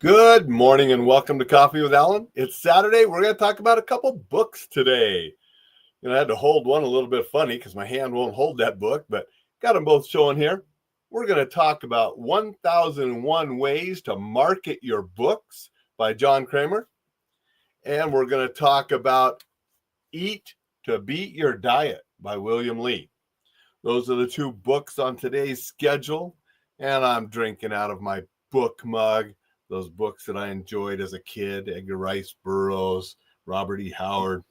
Good morning and welcome to Coffee with Alain. It's Saturday. We're going to talk about a couple books today. I had to hold one a little bit funny because my hand won't hold that book, but got them both showing here. We're going to talk about 1001 Ways to Market Your Books by John Kremer. And we're going to talk about Eat to Beat Your Diet by William Li. Those are the two books on today's schedule. And I'm drinking out of my book mug. Those books that I enjoyed as a kid, Edgar Rice Burroughs, Robert E. Howard,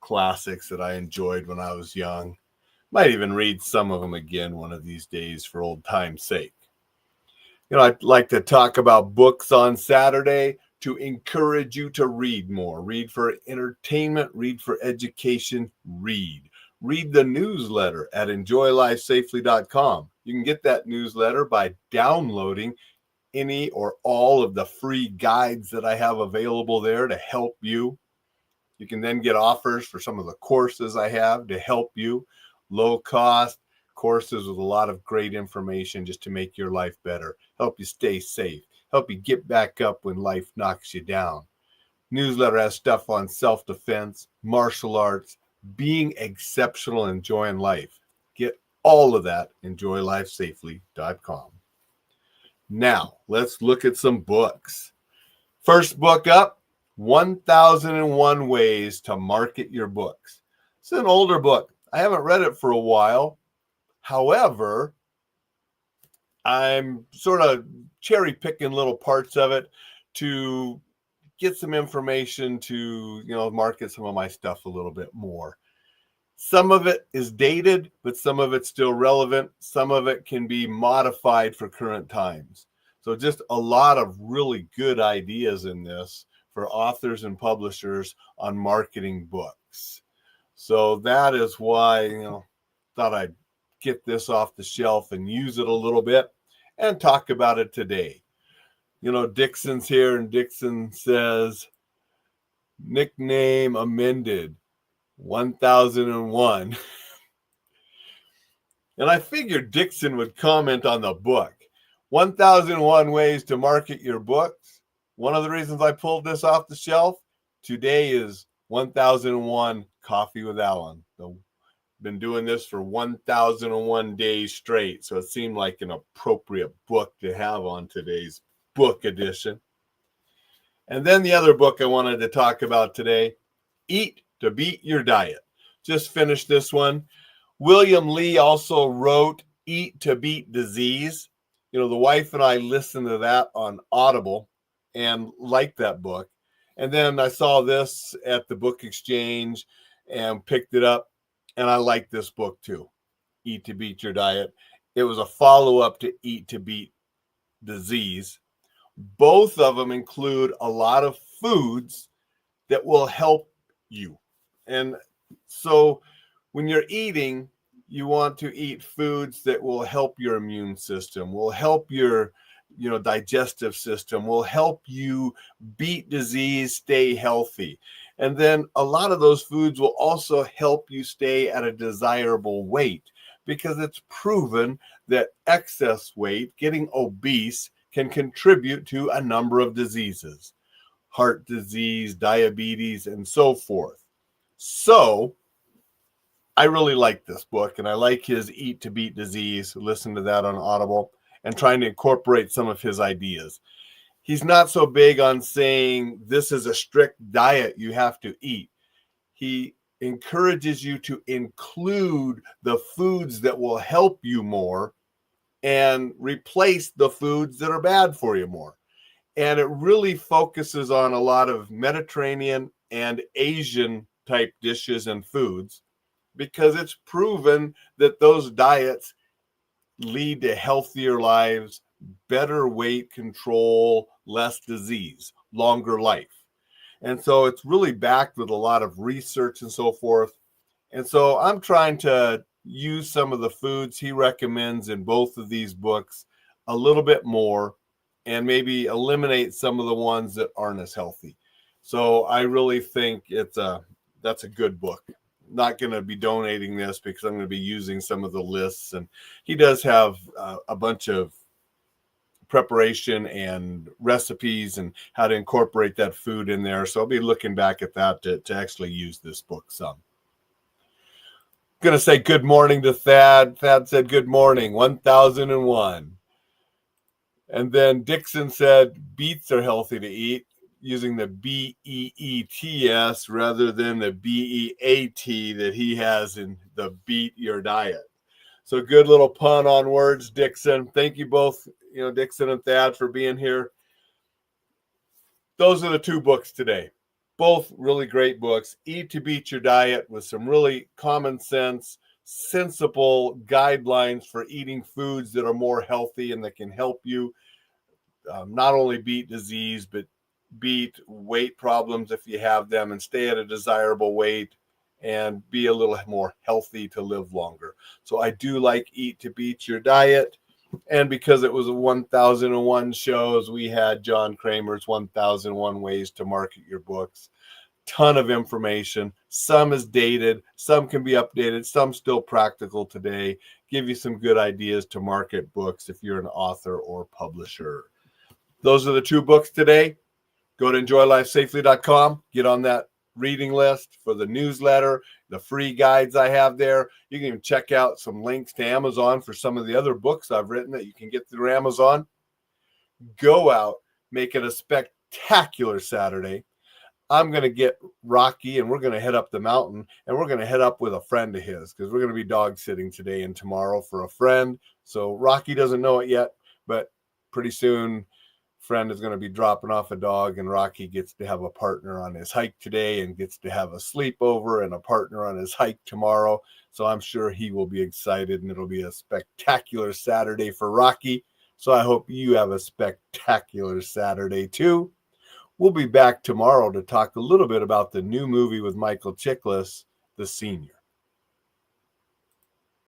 classics that I enjoyed when I was young. Might even read some of them again one of these days for old time's sake. I'd like to talk about books on Saturday to encourage you to read more. Read for entertainment, read for education, read. Read the newsletter at enjoylifesafely.com. You can get that newsletter by downloading any or all of the free guides that I have available there to help you. You can then get offers for some of the courses I have to help you. Low cost courses with a lot of great information just to make your life better, help you stay safe, help you get back up when life knocks you down. Newsletter has stuff on self-defense, martial arts, being exceptional, enjoying life. Get all of that, enjoylifesafely.com. Now, let's look at some books. First book up, 1001 Ways to Market Your Books. It's an older book. I haven't read it for a while. However, I'm sort of cherry picking little parts of it to get some information to, market some of my stuff a little bit more. Some of it is dated, but some of it's still relevant. Some of it can be modified for current times. So just a lot of really good ideas in this for authors and publishers on marketing books. So that is why, thought I'd get this off the shelf and use it a little bit and talk about it today. Dixon's here, and Dixon says, nickname amended. 1001. And I figured Dixon would comment on the book. 1001 Ways to Market Your Books. One of the reasons I pulled this off the shelf today is 1001 Coffee with Alain. So, been doing this for 1001 days straight, so it seemed like an appropriate book to have on today's book edition. And then the other book I wanted to talk about today, Eat to Beat Your Diet. Just finished this one. William Li also wrote Eat to Beat Disease. The wife and I listened to that on Audible and liked that book. And then I saw this at the book exchange and picked it up, and I liked this book too, Eat to Beat Your Diet. It was a follow-up to Eat to Beat Disease. Both of them include a lot of foods that will help you. And so when you're eating, you want to eat foods that will help your immune system, will help your digestive system, will help you beat disease, stay healthy. And then a lot of those foods will also help you stay at a desirable weight, because it's proven that excess weight, getting obese, can contribute to a number of diseases, heart disease, diabetes, and so forth. So I really like this book, and I like his Eat to Beat Disease. Listen to that on Audible and trying to incorporate some of his ideas. He's not so big on saying this is a strict diet you have to eat. He encourages you to include the foods that will help you more and replace the foods that are bad for you more. And it really focuses on a lot of Mediterranean and Asian type dishes and foods, because it's proven that those diets lead to healthier lives, better weight control, less disease, longer life. And so it's really backed with a lot of research and so forth. And so I'm trying to use some of the foods he recommends in both of these books a little bit more, and maybe eliminate some of the ones that aren't as healthy. So I really think that's a good book. Not going to be donating this because I'm going to be using some of the lists. And he does have a bunch of preparation and recipes and how to incorporate that food in there. So I'll be looking back at that to actually use this book some. Going to say good morning to Thad. Thad said good morning, 1001. And then Dixon said beets are healthy to eat, using the BEETS rather than the BEAT that he has in the Beat Your Diet. So good little pun on words, Dixon. Thank you both, Dixon and Thad, for being here. Those are the two books today. Both really great books. Eat to Beat Your Diet, with some really common sense, sensible guidelines for eating foods that are more healthy and that can help you not only beat disease, but beat weight problems if you have them, and stay at a desirable weight and be a little more healthy to live longer. So I do like Eat to Beat Your Diet. And because it was a 1001 shows, we had John Kremer's 1001 Ways to Market Your Books. Ton of information. Some is dated, some can be updated, some still practical today. Give you some good ideas to market books if you're an author or publisher. Those are the two books today. Go to enjoylifesafely.com. Get on that reading list for the newsletter, the free guides I have there. You can even check out some links to Amazon for some of the other books I've written that you can get through Amazon. Go out, make it a spectacular Saturday. I'm going to get Rocky and we're going to head up the mountain, and we're going to head up with a friend of his because we're going to be dog sitting today and tomorrow for a friend. So Rocky doesn't know it yet, but pretty soon friend is going to be dropping off a dog, and Rocky gets to have a partner on his hike today and gets to have a sleepover and a partner on his hike tomorrow. So I'm sure he will be excited, and it'll be a spectacular Saturday for Rocky. So I hope you have a spectacular Saturday too. We'll be back tomorrow to talk a little bit about the new movie with Michael Chiklis, The Senior.